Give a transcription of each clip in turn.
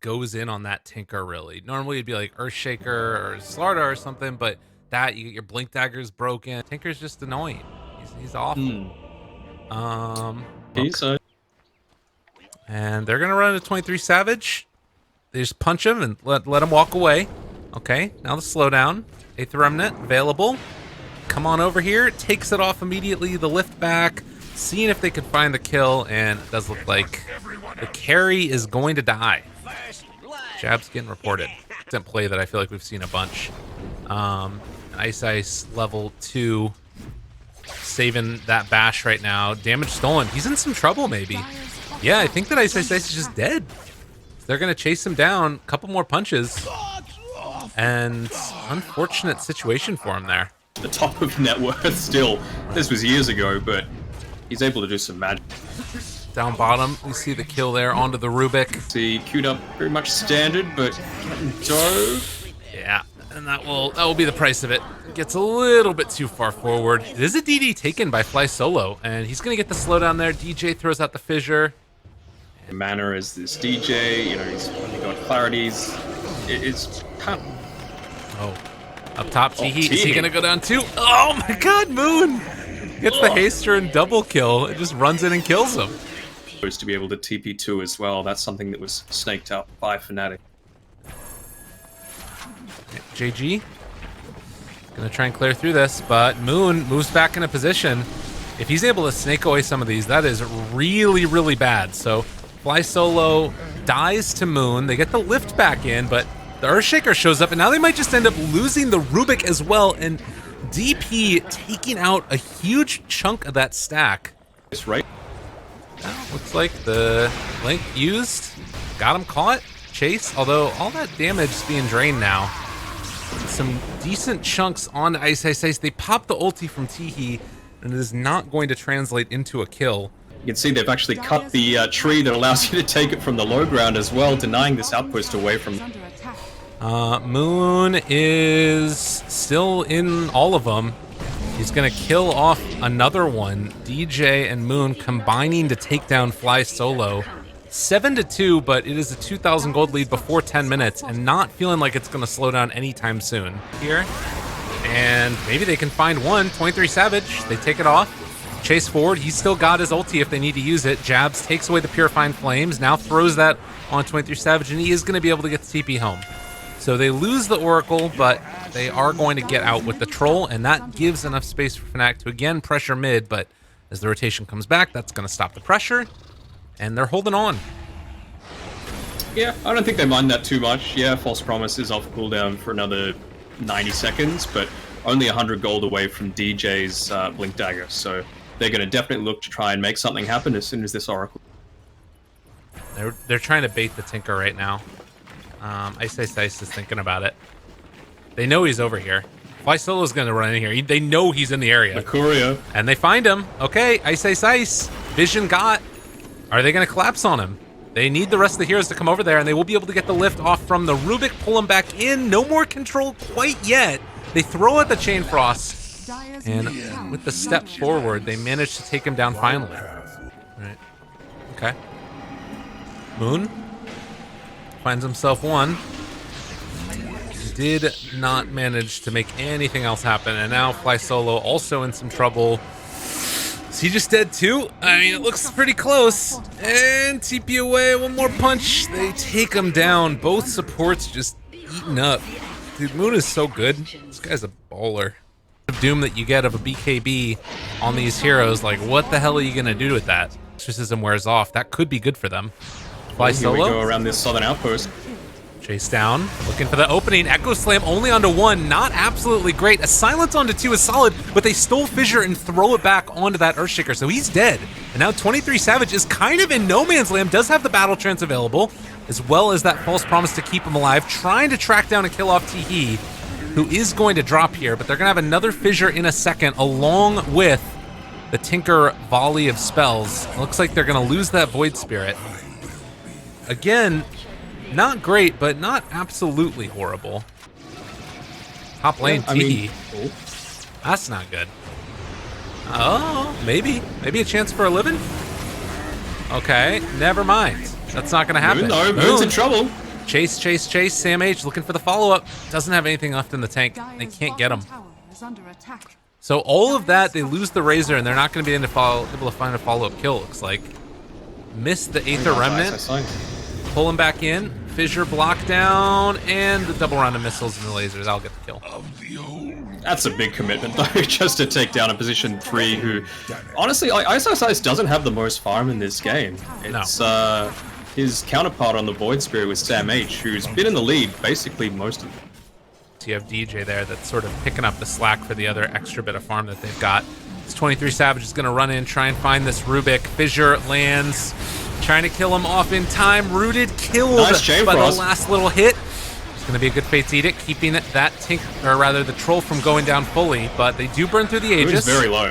goes in on that Tinker, really. Normally it'd be like Earthshaker or Slardar or something, but that, you get your Blink Dagger's broken. Tinker's just annoying. He's awful. Okay. And they're going to run into 23 Savage. They just punch him and let him walk away. Okay, now the slowdown. 8th Remnant available. Come on over here. Takes it off immediately. The lift back. Seeing if they can find the kill, and it does look like the carry is going to die. Jab's getting reported. Didn't play that I feel like we've seen a bunch. Ice level 2. Saving that bash right now. Damage stolen. He's in some trouble maybe. Yeah, I think that Ice is just dead. They're going to chase him down. A couple more punches. And unfortunate situation for him there. The top of net worth still. This was years ago, but he's able to do some magic. Down bottom, we see the kill there onto the Rubik. See, queued up very much standard, but getting dove. Yeah, and that will be the price of it. Gets a little bit too far forward. It is a DD taken by Fly Solo, and he's going to get the slowdown there. DJ throws out the fissure. Manner is this DJ, you know, he's only got clarities. It's kind of... Oh, up top, Teehee. Is he going to go down too? Oh my god, Moon! Gets the haster and double kill. It just runs in and kills him. To be able to TP2 as well, that's something that was snaked up by Fnatic. JG gonna try and clear through this, but Moon moves back into position. If he's able to snake away some of these, that is really, really bad. So Fly Solo dies to Moon. They get the lift back in, but the Earthshaker shows up, and now they might just end up losing the Rubik as well, and DP taking out a huge chunk of that stack. It's right. Looks like the link used. Got him caught. Chase, although all that damage is being drained now. Some decent chunks on Ice. They pop the ulti from Teehee, and it is not going to translate into a kill. You can see they've actually cut the tree that allows you to take it from the low ground as well, denying this outpost away from... Moon is still in all of them. He's going to kill off another one. DJ and Moon combining to take down Fly Solo. 7-2, but it is a 2,000 gold lead before 10 minutes, and not feeling like it's going to slow down anytime soon. Here, and maybe they can find one. 23 Savage, they take it off. Chase forward, he's still got his ulti if they need to use it. Jabs takes away the Purifying Flames, now throws that on 23 Savage, and he is going to be able to get the TP home. So they lose the Oracle, but they are going to get out with the Troll, and that gives enough space for Fnatic to again pressure mid, but as the rotation comes back, that's going to stop the pressure, and they're holding on. Yeah, I don't think they mind that too much. Yeah, False Promise is off cooldown for another 90 seconds, but only 100 gold away from DJ's Blink Dagger, so they're going to definitely look to try and make something happen as soon as this Oracle. They're trying to bait the Tinker right now. Ice is thinking about it. They know he's over here. Fly Solo's going to run in here. They know he's in the area. The courier. And they find him. Okay, Ice. Vision got. Are they going to collapse on him? They need the rest of the heroes to come over there, and they will be able to get the lift off from the Rubik, pull him back in. No more control quite yet. They throw out the Chain Frost, and with the step forward, they manage to take him down finally. Right. Okay. Moon finds himself one. Did not manage to make anything else happen, and now Fly Solo also in some trouble. Is he just dead too? I mean, it looks pretty close. And TP away, one more punch. They take him down. Both supports just eaten up. Dude, Moon is so good. This guy's a baller. The doom that you get of a BKB on these heroes, like what the hell are you gonna do with that? Exorcism wears off. That could be good for them. Fly Solo. Here we go around this southern outpost. Chase down, looking for the opening. Echo Slam only onto one, not absolutely great. A silence onto two is solid, but they stole Fissure and throw it back onto that Earthshaker, so he's dead. And now 23 Savage is kind of in no man's land, does have the battle trance available, as well as that False Promise to keep him alive, trying to track down and kill off Teehee, who is going to drop here, but they're going to have another Fissure in a second, along with the Tinker volley of spells. Looks like they're going to lose that Void Spirit. Again, not great, but not absolutely horrible. Top lane, Teehee. That's not good. Oh, maybe a chance for a living? Okay, never mind. That's not gonna happen. No, Moon's in trouble. Chase, chase, chase. Sam H looking for the follow-up. Doesn't have anything left in the tank. They can't get him. So all of that, they lose the Razor, and they're not going to be able to find a follow-up kill, looks like. Miss the Aether Remnant. Pull him back in. Fissure block down, and the double round of missiles and the lasers. I'll get the kill. That's a big commitment, though, just to take down a position 3 who... Honestly, ISIS doesn't have the most farm in this game. It's his counterpart on the Void Spirit was Sam H, who's been in the lead basically most of it. You have DJ there that's sort of picking up the slack for the other extra bit of farm that they've got. This 23 Savage is going to run in, try and find this Rubik. Fissure lands, trying to kill him off in time. Rooted, killed by the last little hit. It's going to be a good Fate's Edict, keeping that the troll from going down fully, but they do burn through the Aegis. Very low.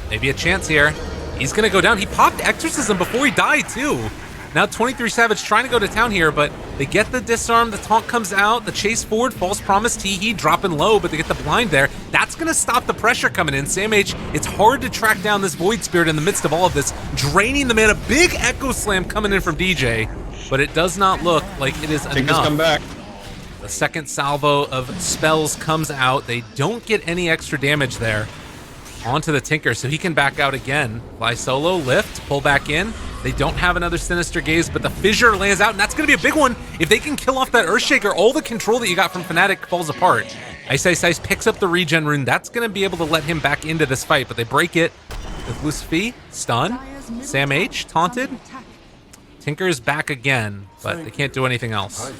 Maybe a chance here. He's going to go down. He popped Exorcism before he died, too. Now 23 Savage trying to go to town here, but they get the disarm, the taunt comes out, the chase forward, false promise, Teehee dropping low, but they get the blind there. That's gonna stop the pressure coming in. Sam H, it's hard to track down this Void Spirit in the midst of all of this, draining the mana. Big Echo Slam coming in from DJ, but it does not look like it is enough. Come back. The second salvo of spells comes out. They don't get any extra damage there. Onto the Tinker, so he can back out again. Fly solo, lift, pull back in. They don't have another Sinister Gaze, but the Fissure lands out, and that's going to be a big one. If they can kill off that Earthshaker, all the control that you got from Fnatic falls apart. Ice picks up the regen rune. That's going to be able to let him back into this fight, but they break it with Lucifer, stun. Sam H, taunted. Tinker's back again, but they can't do anything else.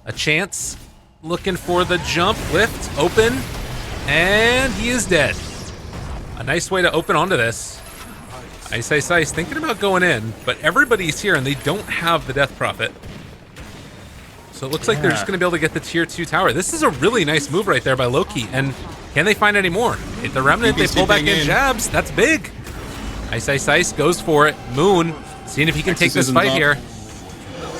A chance, looking for the jump, lift, open, and he is dead. A nice way to open onto this. Ice, thinking about going in, but everybody's here and they don't have the Death Prophet. So it looks like they're just going to be able to get the tier 2 tower. This is a really nice move right there by Lowkey, and can they find any more? Hit the Remnant, they pull back in jabs, that's big. Ice goes for it. Moon, seeing if he can take this fight here.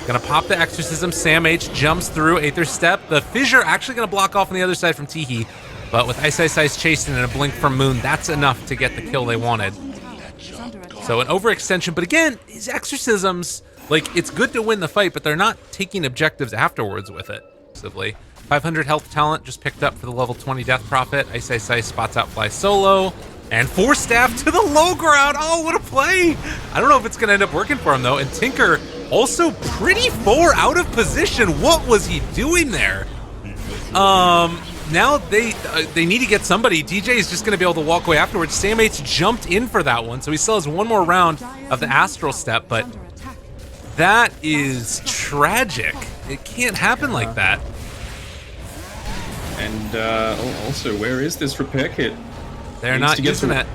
Gonna pop the Exorcism, Sam H jumps through, Aether Step. The Fissure actually gonna block off on the other side from Teehee, but with Ice chasing and a blink from Moon, that's enough to get the kill they wanted. So an overextension, but again, his Exorcisms, like, it's good to win the fight, but they're not taking objectives afterwards with it. 500 health talent just picked up for the level 20 Death Prophet. Ice spots out Fly Solo, and Force Staff to the low ground. Oh, what a play! I don't know if it's gonna end up working for him though, and Tinker also pretty far out of position. What was he doing there? Now they need to get somebody. DJ is just going to be able to walk away afterwards. Sam H jumped in for that one, so he still has one more round of the Astral Step, but that is tragic. It can't happen like that. And also, where is this repair kit? They're not using it.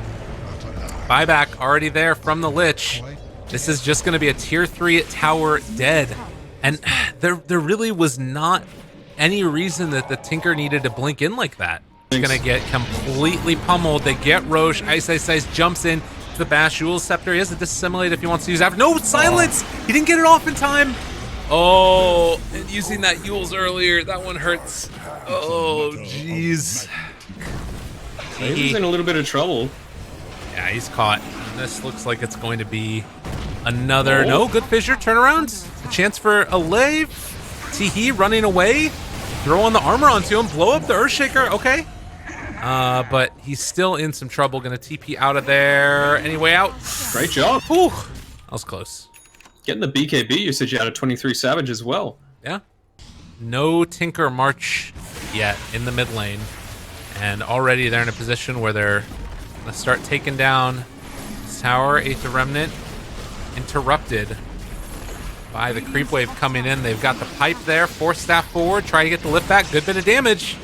Buyback already there from the Lich. This is just going to be a tier 3 tower dead. And there really was not any reason that the Tinker needed to blink in like that. He's gonna get completely pummeled. They get Roche. Ice jumps in to the Bashul Scepter. He has to dissimulate if he wants to use after. No, silence! He didn't get it off in time. Oh, and using that Yules earlier, that one hurts. Oh, jeez. He's in a little bit of trouble. Yeah, he's caught. And this looks like it's going to be another... No, good Fissure turnaround. A chance for a lay. Teehee running away, throw on the armor onto him, blow up the Earthshaker, okay. But he's still in some trouble, gonna TP out of there. Any way out? Great job. Whew, that was close. Getting the BKB usage out of 23 Savage as well. Yeah. No Tinker March yet in the mid lane. And already they're in a position where they're gonna start taking down this tower. Aether Remnant interrupted by the creep wave coming in. They've got the pipe there. Force Staff forward, try to get the lift back. Good bit of damage,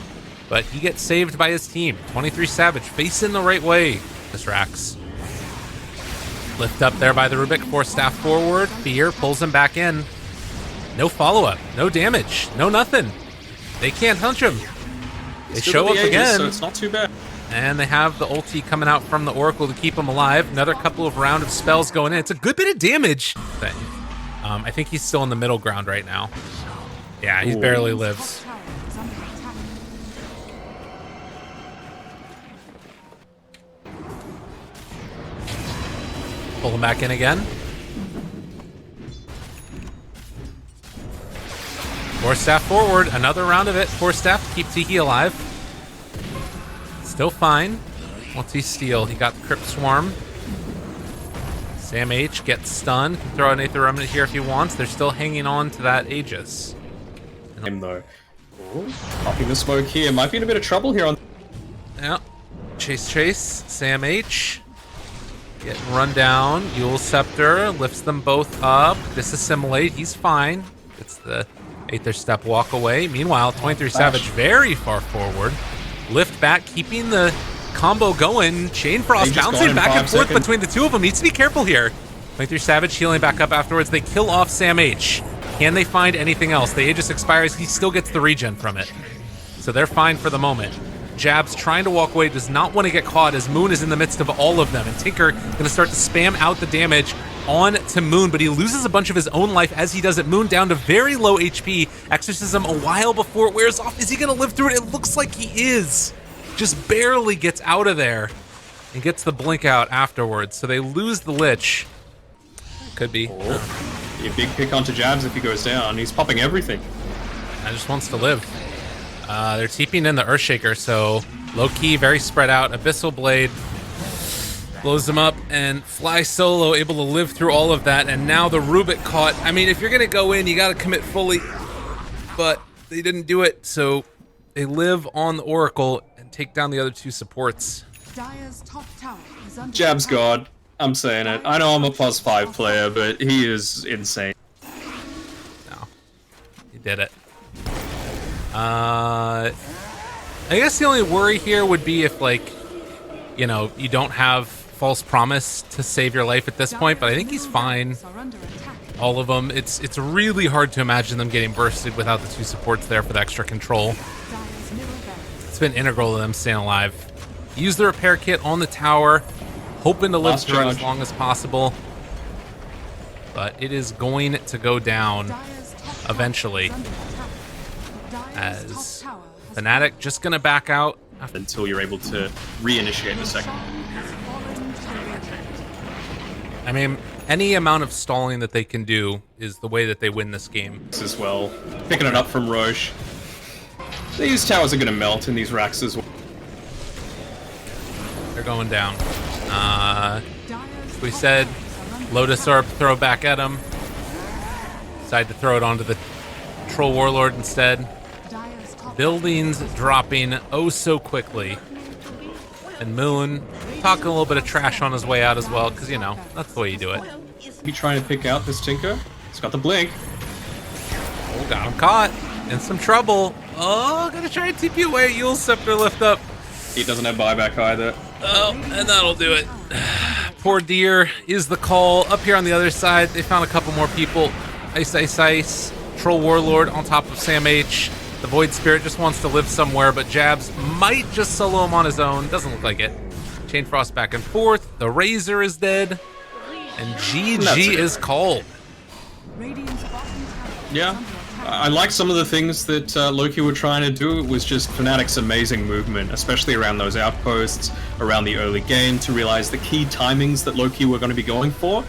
but he gets saved by his team. 23 Savage facing the right way. This Rax. Lift up there by the Rubik. Force Staff forward. Fear pulls him back in. No follow-up. No damage. No nothing. They can't hunch him. They show up again. So it's not too bad. And they have the ulti coming out from the Oracle to keep him alive. Another couple of round of spells going in. It's a good bit of damage. I think he's still in the middle ground right now. Yeah, he barely lives. Pull him back in again. Force Staff forward. Another round of it. Force Staff to keep Tiki alive. Still fine. Once he steal, he got the Crypt Swarm. Sam H gets stunned. Can throw an Aether Remnant here if he wants. They're still hanging on to that Aegis. Him though. Ooh, popping the smoke here. Might be in a bit of trouble here on. Yeah. Chase. Sam H. Getting run down. Eul Scepter lifts them both up. Disassimilate. He's fine. It's the Aether Step walk away. Meanwhile, 23 Savage very far forward. Lift back, keeping the combo going. Chain Frost bouncing back and forth between the two of them. Needs to be careful here. 23 Savage healing back up afterwards. They kill off Sam H. Can they find anything else? The Aegis expires. He still gets the regen from it. So they're fine for the moment. Jabs trying to walk away, does not want to get caught as Moon is in the midst of all of them. And Tinker going to start to spam out the damage on to Moon, but he loses a bunch of his own life as he does it. Moon down to very low HP. Exorcism a while before it wears off. Is he going to live through it? It looks like he is. Just barely gets out of there and gets the blink out afterwards. So they lose the Lich. Could be. Oh. A big pick onto Jabs if he goes down. He's popping everything. I just wants to live. They're TPing in the Earthshaker, so Lowkey very spread out. Abyssal Blade blows them up, and Fly Solo able to live through all of that, and now the Rubik caught. I mean, if you're going to go in, you got to commit fully, but they didn't do it, so they live on the Oracle and take down the other two supports. Jabs God. I'm saying it. I know I'm a +5 player, but he is insane. No. He did it. I guess the only worry here would be if, like, you know, you don't have False Promise to save your life at this point, but I think he's fine. All of them. It's really hard to imagine them getting bursted without the two supports there for the extra control. It's been integral to them staying alive. Use the repair kit on the tower, hoping to live through it as long as possible. But it is going to go down eventually. As Fnatic just gonna back out until you're able to reinitiate the second. I mean, any amount of stalling that they can do is the way that they win this game. As well, picking it up from Roche. These towers are gonna melt in these racks as well. They're going down. We said Lotus Orb throw back at him. Decided to throw it onto the Troll Warlord instead. Buildings dropping oh so quickly. And Moon talking a little bit of trash on his way out as well, because, you know, that's the way you do it. You trying to pick out this Tinker? He's got the blink. Oh, got him caught. In some trouble. Oh, gonna try and TP away. Eul Scepter lift up. He doesn't have buyback either. Oh, and that'll do it. Poor Deer is the call. Up here on the other side, they found a couple more people. Ice. Troll Warlord on top of Sam H. The Void Spirit just wants to live somewhere, but Jabs might just solo him on his own. Doesn't look like it. Chain Frost back and forth. The Razor is dead. And GG is called. Yeah. I like some of the things that Lowkey were trying to do. It was just Fnatic's amazing movement, especially around those outposts, around the early game, to realize the key timings that Lowkey were going to be going for.